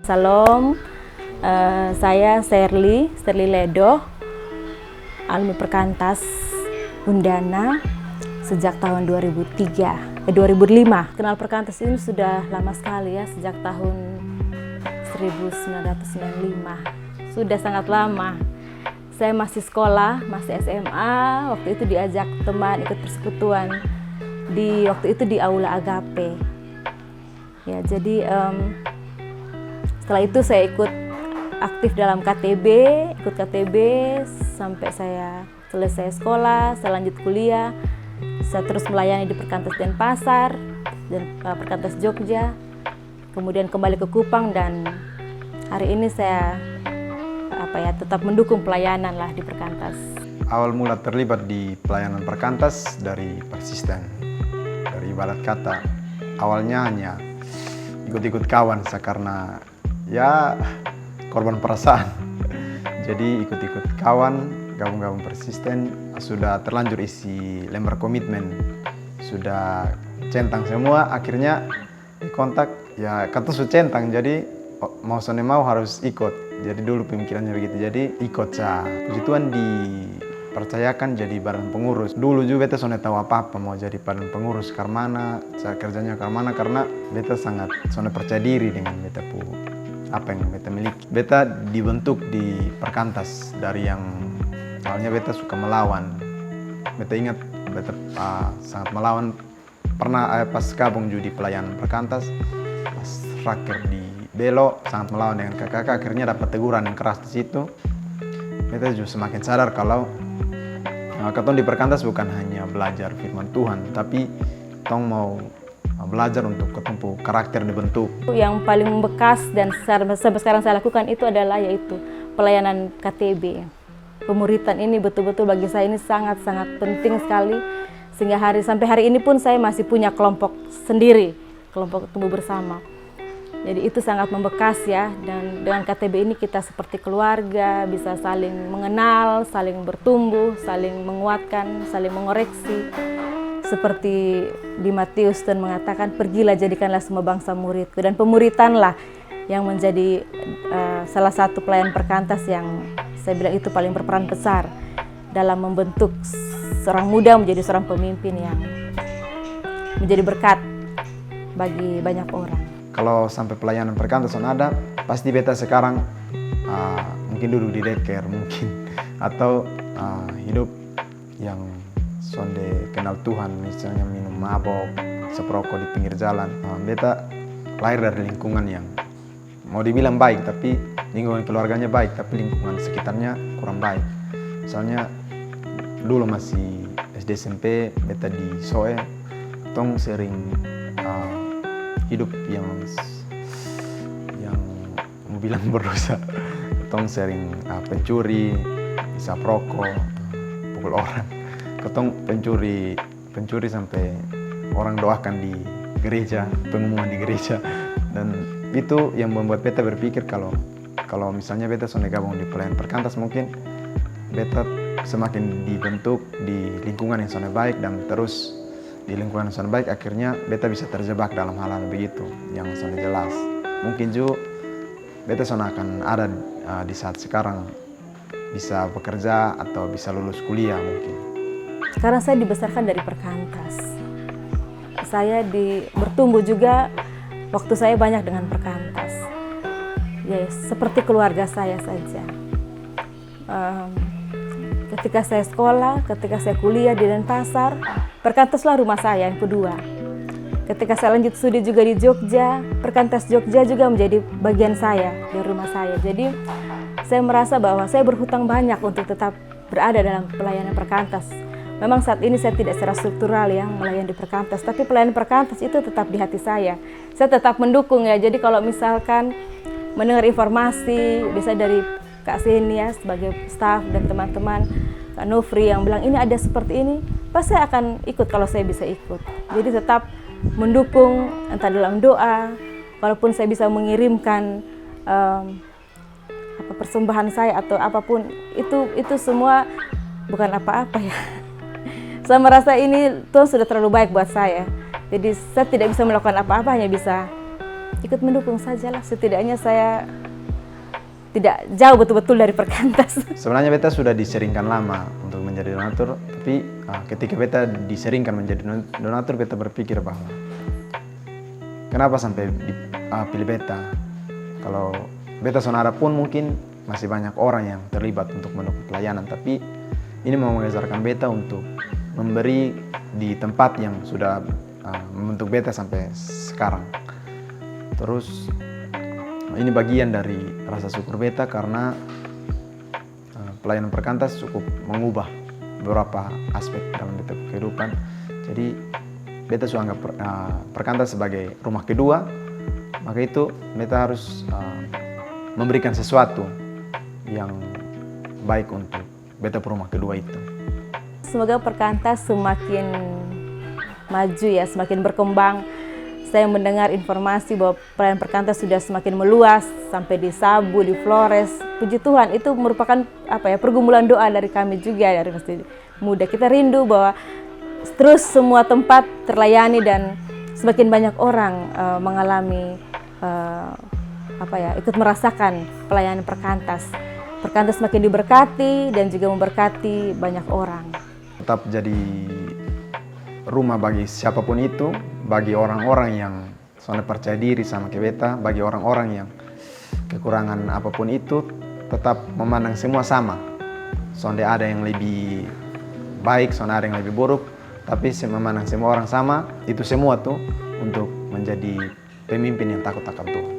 Salam, saya Serly Ledo, alumni Perkantas Undana sejak tahun 2005. Kenal Perkantas ini sudah lama sekali ya, sejak tahun 1995. Sudah sangat lama. Saya masih sekolah, masih SMA, waktu itu diajak teman ikut persekutuan waktu itu di Aula Agape. Ya, jadi setelah itu saya ikut aktif dalam ikut KTB sampai saya selesai sekolah, saya lanjut kuliah, saya terus melayani di Perkantas Denpasar dan Perkantas Jogja, kemudian kembali ke Kupang dan hari ini saya tetap mendukung pelayanan lah di Perkantas. Awal mula terlibat di pelayanan Perkantas dari persisten, dari ibarat kata awalnya hanya ikut-ikut kawan karena ya korban perasaan. Jadi ikut-ikut kawan, gabung-gabung persisten, sudah terlanjur isi lembar komitmen, sudah centang semua, akhirnya kontak ya kata su centang, jadi mau sone mau harus ikut. Jadi dulu pemikirannya begitu, jadi ikut sa. Puji Tuhan dipercayakan jadi badan pengurus. Dulu juga beta sone tahu apa-apa mau jadi badan pengurus karena saya kerjanya karena beta sangat sone percaya diri dengan beta apa yang beta miliki. Beta dibentuk di Perkantas dari yang awalnya beta suka melawan. Beta ingat beta sangat melawan. Pernah pas gabung juga di pelayanan Perkantas, pas raker di Belo sangat melawan dengan kakak, akhirnya dapat teguran yang keras di situ. Beta juga semakin sadar kalau ketong di Perkantas bukan hanya belajar firman Tuhan, tapi tong mau belajar untuk ketemu karakter dibentuk. Yang paling membekas dan sampai sekarang saya lakukan itu adalah yaitu pelayanan KTB. Pemuritan ini betul-betul bagi saya ini sangat-sangat penting sekali, sehingga sampai hari ini pun saya masih punya kelompok sendiri, kelompok tumbuh bersama. Jadi itu sangat membekas ya, dan dengan KTB ini kita seperti keluarga, bisa saling mengenal, saling bertumbuh, saling menguatkan, saling mengoreksi. Seperti di Matius dan mengatakan, pergilah jadikanlah semua bangsa muridku. Dan pemuritanlah yang menjadi salah satu pelayan Perkantas yang saya bilang itu paling berperan besar dalam membentuk seorang muda menjadi seorang pemimpin yang menjadi berkat bagi banyak orang. Kalau sampai pelayanan Perkantas ada, pasti beta sekarang mungkin duduk di deker mungkin, atau hidup yang sonde kenal Tuhan, misalnya minum mabok, seperokok di pinggir jalan. Beta lahir dari lingkungan yang mau dibilang baik, tapi lingkungan keluarganya baik, tapi lingkungan sekitarnya kurang baik. Misalnya dulu masih SD SMP, beta di Soe, tong sering hidup yang mau bilang berdosa. Ketong sering pencuri, isap rokok, pukul orang. Ketong pencuri sampai orang doakan di gereja, pengumuman di gereja. Dan itu yang membuat beta berpikir kalau misalnya beta sudah gabung di pelayanan Perkantas, mungkin beta semakin dibentuk di lingkungan yang sudah baik, dan terus di lingkungan yang baik akhirnya beta bisa terjebak dalam hal-hal begitu yang sudah jelas. Mungkin juga beta sudah akan ada di saat sekarang bisa bekerja atau bisa lulus kuliah mungkin. Sekarang saya dibesarkan dari Perkantas. Saya bertumbuh juga waktu saya banyak dengan Perkantas. Ya, seperti keluarga saya saja. Ketika saya sekolah, ketika saya kuliah di Denpasar, Perkantaslah rumah saya yang kedua. Ketika saya lanjut studi juga di Jogja, Perkantas Jogja juga menjadi bagian saya di rumah saya. Jadi saya merasa bahwa saya berhutang banyak untuk tetap berada dalam pelayanan Perkantas. Memang saat ini saya tidak secara struktural ya melayani di Perkantas, tapi pelayanan Perkantas itu tetap di hati saya. Saya tetap mendukung ya. Jadi kalau misalkan mendengar informasi, bisa dari Kak Senia sebagai staf dan teman-teman, Kak Nofri yang bilang ini ada seperti ini, pasti saya akan ikut kalau saya bisa ikut. Jadi tetap mendukung entah dalam doa, walaupun saya bisa mengirimkan persembahan saya atau apapun, itu semua bukan apa-apa ya. Saya merasa ini Tuhan sudah terlalu baik buat saya. Jadi saya tidak bisa melakukan apa-apa, hanya bisa ikut mendukung sajalah. Setidaknya saya tidak jauh betul-betul dari perkantas. Sebenarnya beta sudah diseringkan lama untuk menjadi donatur, tapi ketika beta diseringkan menjadi donatur, beta berpikir bahwa kenapa sampai pilih beta? Kalau beta sonara pun mungkin masih banyak orang yang terlibat untuk mendukung pelayanan, tapi ini mau mengajarkan beta untuk memberi di tempat yang sudah membentuk beta sampai sekarang. Terus ini bagian dari rasa syukur beta karena pelayanan perkantas cukup mengubah beberapa aspek dalam beta kehidupan. Jadi beta sudah anggap perkantas sebagai rumah kedua, maka itu beta harus memberikan sesuatu yang baik untuk beta rumah kedua itu. Semoga perkantas semakin maju ya, semakin berkembang. Saya mendengar informasi bahwa pelayanan perkantas sudah semakin meluas sampai di Sabu, di Flores. Puji Tuhan, itu merupakan pergumulan doa dari kami juga dari Masjid Muda. Kita rindu bahwa terus semua tempat terlayani dan semakin banyak orang mengalami ikut merasakan pelayanan perkantas. Perkantas semakin diberkati dan juga memberkati banyak orang. Tetap jadi rumah bagi siapapun itu, bagi orang-orang yang soalnya percaya diri sama beta, bagi orang-orang yang kekurangan apapun itu, tetap memandang semua sama. Soalnya ada yang lebih baik, soalnya ada yang lebih buruk, tapi memandang semua orang sama, itu semua tuh untuk menjadi pemimpin yang takut akan Tuhan.